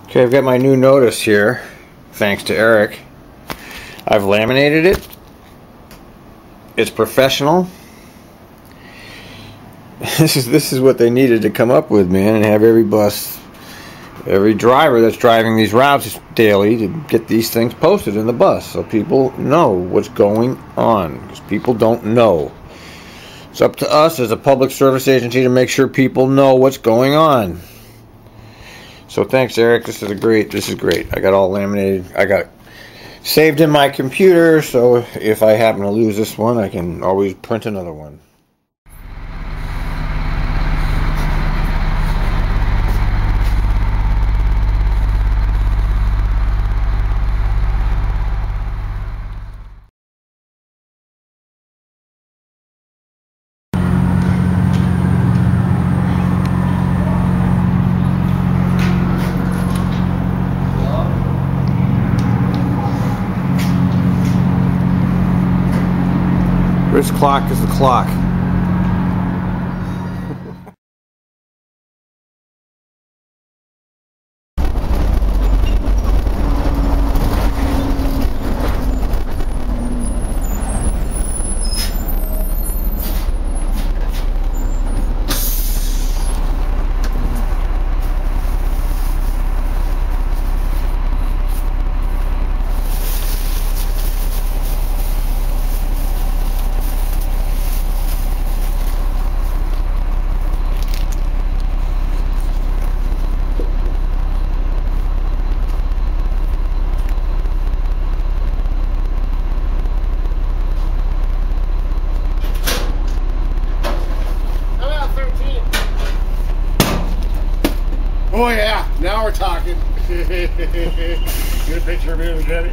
Okay, I've got my new notice here, thanks to Eric. I've laminated it. It's professional. This is what they needed to come up with, man, and have every driver that's driving these routes daily to get these things posted in the bus so people know what's going on, because people don't know. It's up to us as a public service agency to make sure people know what's going on. So thanks, Eric. This is great. I got all laminated. I got it saved in my computer, so if I happen to lose this one, I can always print another one. Which clock is the clock? Oh yeah, now we're talking. Get a picture of me and Jenny.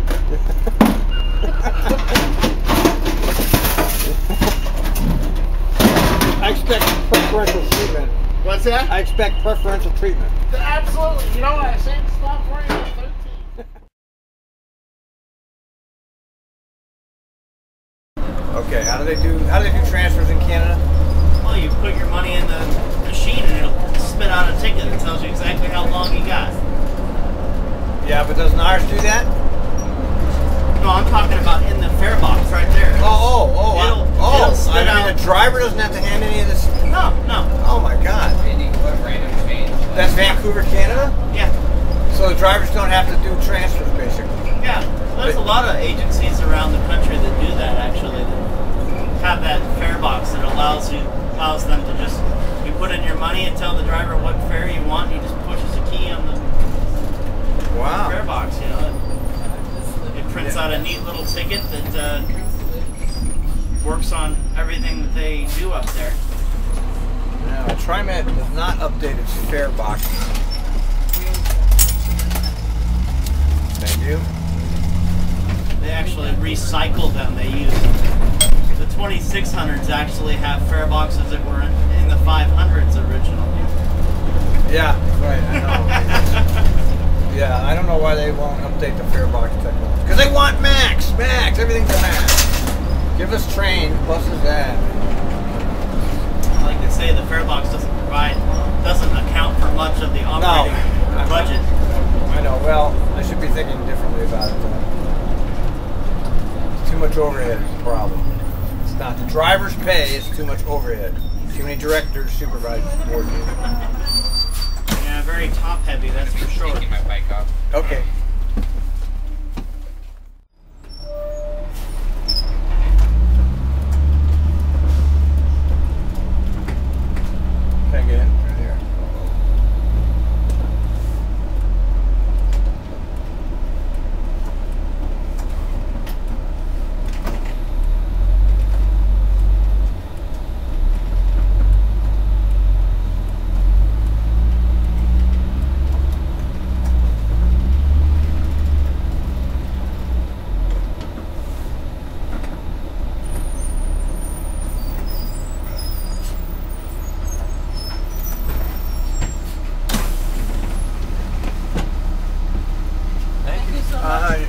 I expect preferential treatment. What's that? I expect preferential treatment. Absolutely. You know what? I saved the stop for you at 13. Okay, how do they do transfers in Canada? Well, you put your money in the machine and it'll spit out a ticket that tells you exactly how long you got. Yeah, but doesn't ours do that? No, I'm talking about in the fare box right there. It'll spit out. The driver doesn't have to hand any of this. No. Oh my God. That's Vancouver, Canada? Yeah. So the drivers don't have to do transfers, basically. Yeah. There's a lot of agencies around the country that do that, actually, that have that fare box that allows them to just, you put in your money and tell the driver what fare you want, and he just pushes a key on the fare box, you know. It prints out a neat little ticket that works on everything that they do up there. Now, TriMet does not update its fare box. Thank you. They actually recycle them. They use the 2600s actually have fare boxes that were in the 500s originally. Yeah, right. I know. Yeah, I don't know why they won't update the fare box technology. Because they want max, everything's a max. Give us train, buses that. Like they say, the fare box doesn't account for much of the operating budget. I know. Well, I should be thinking differently about it. Too much overhead is the problem. It's not the driver's pay, it's too much overhead. Too many directors, supervisors, board meetings. Yeah, very top heavy, that's for sure. Taking my bike off. Okay. Can I get in? Right here.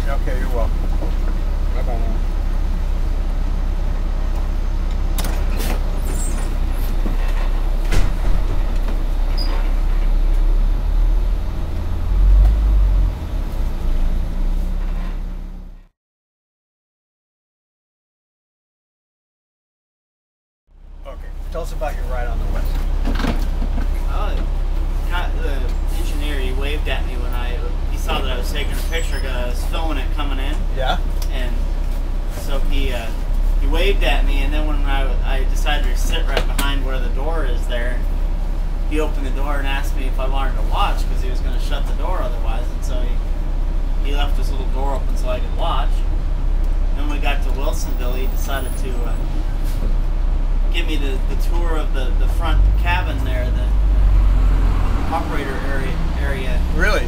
Okay, you're welcome. Bye-bye now. us about your ride on the West. The engineer, he waved at me when he saw that I was taking a picture because I was filming it coming in. Yeah. And so he waved at me, and then when I decided to sit right behind where the door is there, he opened the door and asked me if I wanted to watch because he was going to shut the door otherwise, and so he left his little door open so I could watch. Then when we got to Wilsonville, he decided to give me the tour of the front cabin there, the operator area. Really?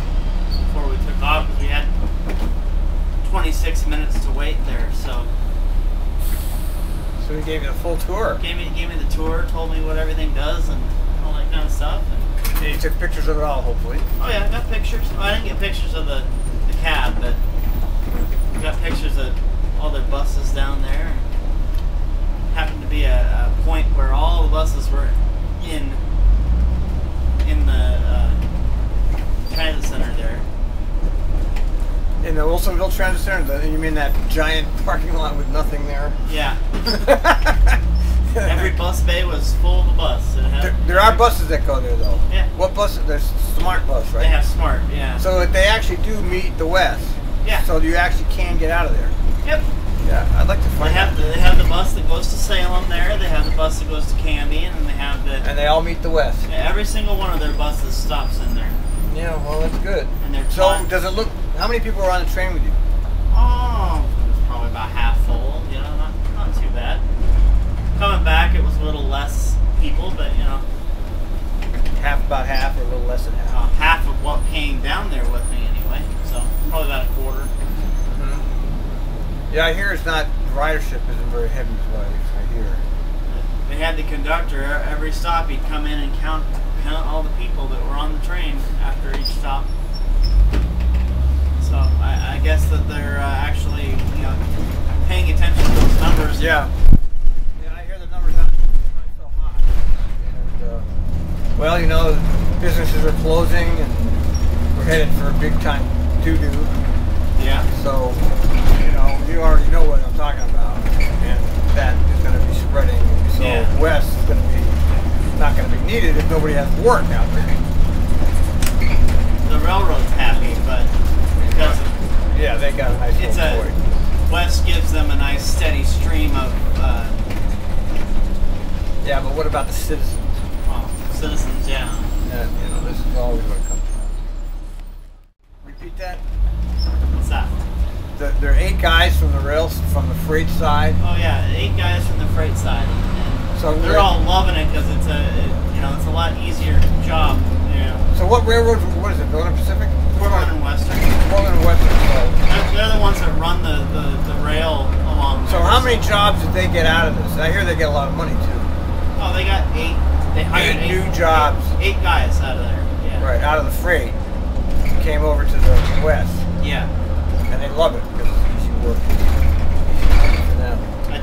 Before we took off, because we had 26 minutes to wait there, so he gave you the full tour? Gave me the tour, told me what everything does and all that kind of stuff. And you took pictures of it all, hopefully? Oh yeah, I got pictures. Oh, I didn't get pictures of the cab, but I got pictures of all their buses down there. Happened to be a point where all the buses were in the transit center there. In the Wilsonville Transit Center? You mean that giant parking lot with nothing there? Yeah. Every bus bay was full of a bus. There are buses that go there, though. Yeah. What buses? There's Smart Bus, right? They have Smart, yeah. So they actually do meet the West. Yeah. So you actually can get out of there. Yep. Yeah, I'd like to find out. They have the bus that goes to Salem there. They have the bus that goes to Canby, and then they have the. And they all meet the West. Yeah, every single one of their buses stops in there. Yeah, well, that's good. And they're so does it look? How many people are on the train with you? Oh, it was probably about half full. You know, not too bad. Coming back, it was a little less people, but you know. About half, or a little less than half. Half of what came down there with me anyway. So probably about a quarter. Yeah, I hear it's not, ridership isn't very heavy, is what I hear. They had the conductor, every stop he'd come in and count all the people that were on the train after each stop. So I guess that they're actually, you know, paying attention to those numbers. Yeah. Yeah, I hear the numbers not so high. And, well, you know, businesses are closing and we're headed for a big time doo-doo. Yeah. So, you know, you already know what I'm talking about, and that is going to be spreading. So West is going to be not going to be needed if nobody has work out there. The railroad's happy, but because yeah, they got a nice little toy. West gives them a nice steady stream of. Yeah, but what about the citizens? Oh, citizens, yeah. Yeah, you know, this is always what it comes down to. Repeat that. What's that? There are 8 guys from the freight side. Oh yeah, 8 guys from the freight side. And so they're all loving it because it's a lot easier job. You know. So what railroads? What is it? Northern Pacific? Portland and Western. Portland and Western. They're the ones that run the rail along. So how many jobs did they get out of this? I hear they get a lot of money too. Oh, they got 8. They hired 8 new jobs. 8 guys out of there. Yeah. Right, out of the freight. Came over to the West. Yeah. And they love it because it's easy work. Easy for them. I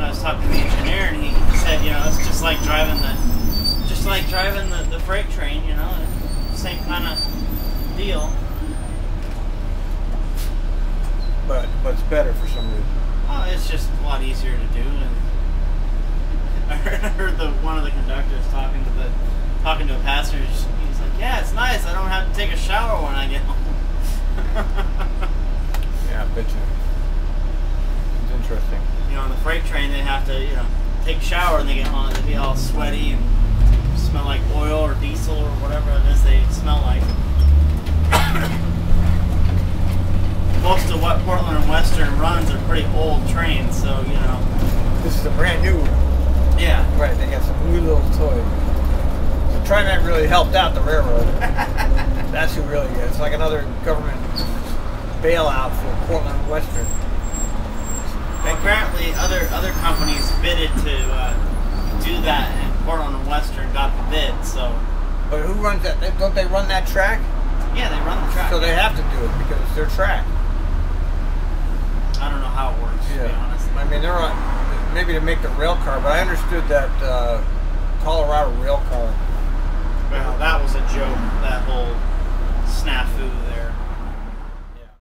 was talking to the engineer, and he said, you know, it's just like driving the freight train, you know, same kind of deal. But it's better for some reason. Oh, it's just a lot easier to do. And I heard one of the conductors talking to a passenger. He's like, "Yeah, it's nice. I don't have to take a shower when I get home." Yeah, I bet you. It's interesting. You know, on the freight train, they have to, you know, take a shower when they get home. They be all sweaty and smell like oil or diesel or whatever it is they smell like. Most of what Portland and Western runs are pretty old trains, so, you know. This is a brand new one. Yeah. Right, they got some new little toys. So TriMet really helped out the railroad. That's who really gets. It's like another government bailout for Portland and Western. Apparently, other companies bidded to do that, and Portland and Western got the bid. So. But who runs that? Don't they run that track? Yeah, they run the track. So they have to do it because it's their track. I don't know how it works, to be honest. I mean, they're on, maybe to make the rail car, but I understood that Colorado rail car. Well, that was a joke. That whole snap